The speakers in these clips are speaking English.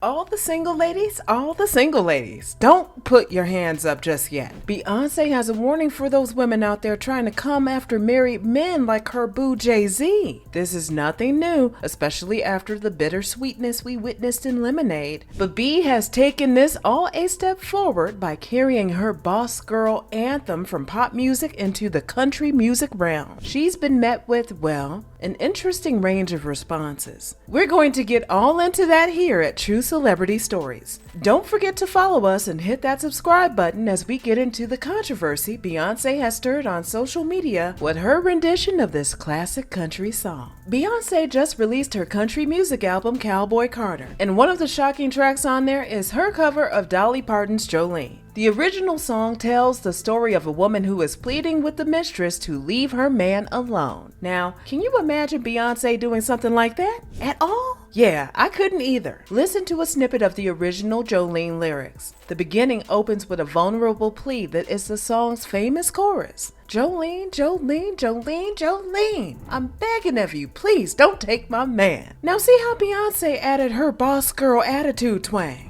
All the single ladies, don't put your hands up just yet. Beyonce has a warning for those women out there trying to come after married men like her boo Jay-Z. This is nothing new, especially after the bittersweetness we witnessed in Lemonade. But B has taken this all a step forward by carrying her boss girl anthem from pop music into the country music realm. She's been met with, well, an interesting range of responses. We're going to get all into that here at True Celebrity Stories. Don't forget to follow us and hit that subscribe button as we get into the controversy Beyonce has stirred on social media with her rendition of this classic country song. Beyonce just released her country music album Cowboy Carter, and one of the shocking tracks on there is her cover of Dolly Parton's Jolene. The original song tells the story of a woman who is pleading with the mistress to leave her man alone. Now, can you imagine Beyonce doing something like that at all? Yeah, I couldn't either. Listen to a snippet of the original Jolene lyrics. The beginning opens with a vulnerable plea that is the song's famous chorus. Jolene, Jolene, Jolene, Jolene. I'm begging of you, please don't take my man. Now see how Beyonce added her boss girl attitude twang.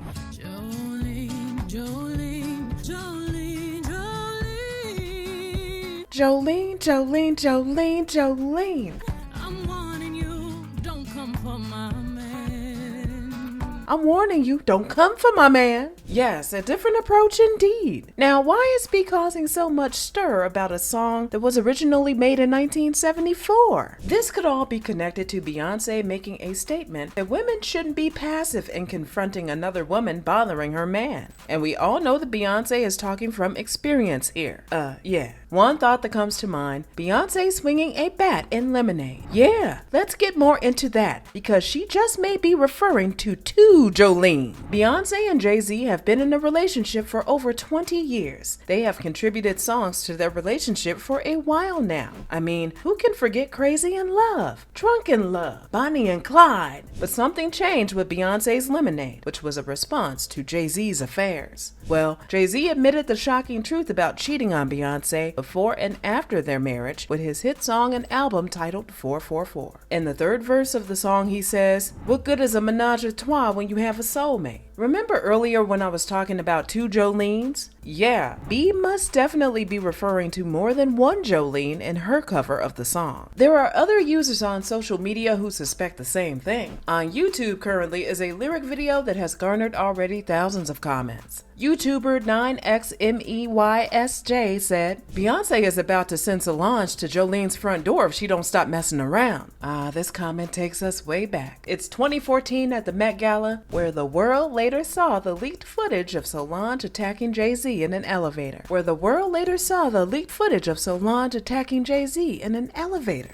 Jolene, Jolene, Jolene, Jolene. I'm warning you, don't come for my man. I'm warning you, don't come for my man. Yes, a different approach indeed. Now, why is B causing so much stir about a song that was originally made in 1974? This could all be connected to Beyonce making a statement that women shouldn't be passive in confronting another woman bothering her man. And we all know that Beyonce is talking from experience here. Yeah. One thought that comes to mind, Beyonce swinging a bat in Lemonade. Yeah, let's get more into that, because she just may be referring to two Jolene. Beyonce and Jay-Z have been in a relationship for over 20 years. They have contributed songs to their relationship for a while now. I mean, who can forget Crazy in Love, Drunk in Love, Bonnie and Clyde? But something changed with Beyonce's Lemonade, which was a response to Jay-Z's affairs. Well, Jay-Z admitted the shocking truth about cheating on Beyonce before and after their marriage with his hit song and album titled 444. In the third verse of the song, he says, "What good is a menage a trois when you have a soulmate?" Remember earlier when I was talking about two Jolenes? Yeah, B must definitely be referring to more than one Jolene in her cover of the song. There are other users on social media who suspect the same thing. On YouTube currently is a lyric video that has garnered already thousands of comments. YouTuber 9xmeysj said, "Beyonce is about to send Solange to Jolene's front door if she don't stop messing around." This comment takes us way back. It's 2014 at the Met Gala, where the world later saw the leaked footage of Solange attacking Jay-Z in an elevator.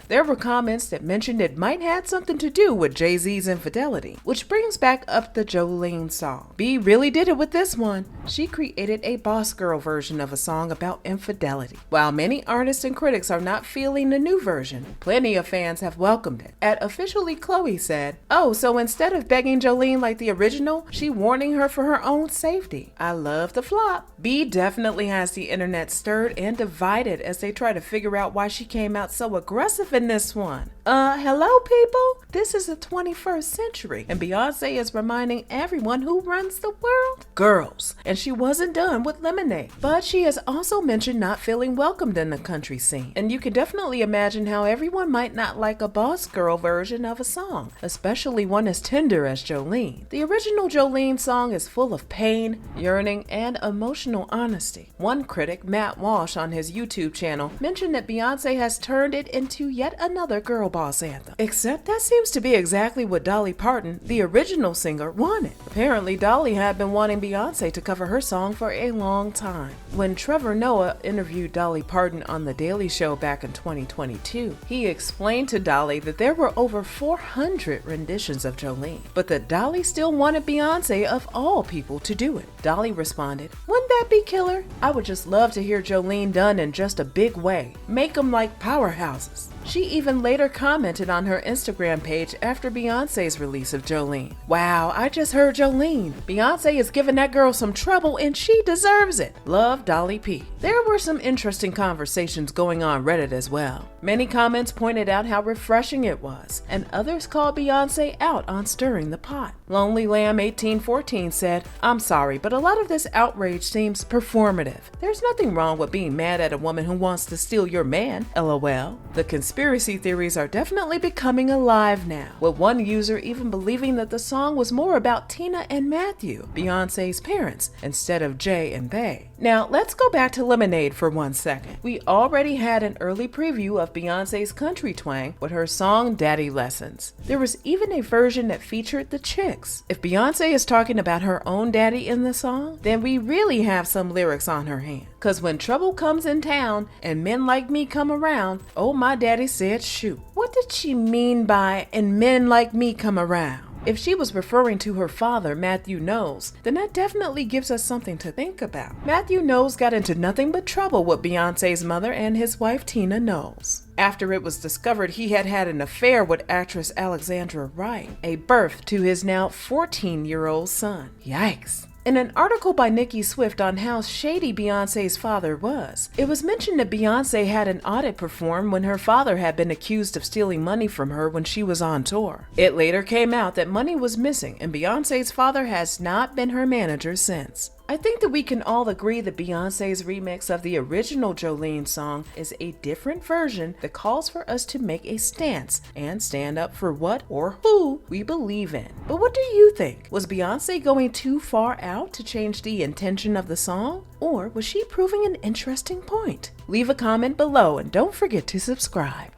There were comments that mentioned it might have something to do with Jay-Z's Infidelity, which brings back up the Jolene song. B really did it with this one. She created a boss girl version of a song about infidelity. While many artists and critics are not feeling the new version, plenty of fans have welcomed it. At Officially Chloe said, "Oh, so instead of begging Jolene like the original, she warning her for her own safety. I love the flop." B definitely has the internet stirred and divided as they try to figure out why she came out so aggressive in this one. Hello people? This is the 21st century, and Beyonce is reminding everyone who runs the world? Girls. And she wasn't done with Lemonade. But she has also mentioned not feeling welcomed in the country scene. And you can definitely imagine how everyone might not like a boss girl version of a song, especially one as tender as Jolene. The original Jolene song is full of pain, yearning, and emotional honesty. One critic, Matt Walsh, on his YouTube channel, mentioned that Beyonce has turned it into yet another girl boss anthem. Except that seems to be exactly what Dolly Parton, the original singer, wanted. Apparently, Dolly had been wanting Beyonce to cover her song for a long time. When Trevor Noah interviewed Dolly Parton on The Daily Show back in 2022, he explained to Dolly that there were over 400 renditions of Jolene, but that Dolly still wanted Beyonce of all people to do it. Dolly responded, "Wouldn't that be killer? I would just love to hear Jolene done in just a big way. Make them like powerhouses." She even later commented on her Instagram page after Beyonce's release of Jolene. "Wow, I just heard Jolene. Beyonce is giving that girl some trouble and she deserves it. Love, Dolly P." There were some interesting conversations going on Reddit as well. Many comments pointed out how refreshing it was, and others called Beyonce out on stirring the pot. Lonely Lamb 1814 said, "I'm sorry, but a lot of this outrage seems performative. There's nothing wrong with being mad at a woman who wants to steal your man, lol. The conspiracy theories are definitely becoming alive now, with one user even believing that the song was more about Tina and Matthew, Beyonce's parents, instead of Jay and Bey." Now, let's go back to Lemonade for 1 second. We already had an early preview of Beyonce's country twang with her song Daddy Lessons. There was even a version that featured the Chicks. If Beyonce is talking about her own daddy in the song, then we really have some lyrics on her hand. Cause when trouble comes in town and men like me come around, oh my daddy said shoot. What did she mean by "and men like me come around"? If she was referring to her father, Matthew Knowles, then that definitely gives us something to think about. Matthew Knowles got into nothing but trouble with Beyonce's mother and his wife Tina Knowles, after it was discovered he had had an affair with actress Alexandra Wright, a birth to his now 14-year-old son. Yikes. In an article by Nicki Swift on how shady Beyonce's father was, it was mentioned that Beyonce had an audit performed when her father had been accused of stealing money from her when she was on tour. It later came out that money was missing, and Beyonce's father has not been her manager since. I think that we can all agree that Beyonce's remix of the original Jolene song is a different version that calls for us to make a stance and stand up for what or who we believe in. But what do you think? Was Beyonce going too far out to change the intention of the song? Or was she proving an interesting point? Leave a comment below and don't forget to subscribe.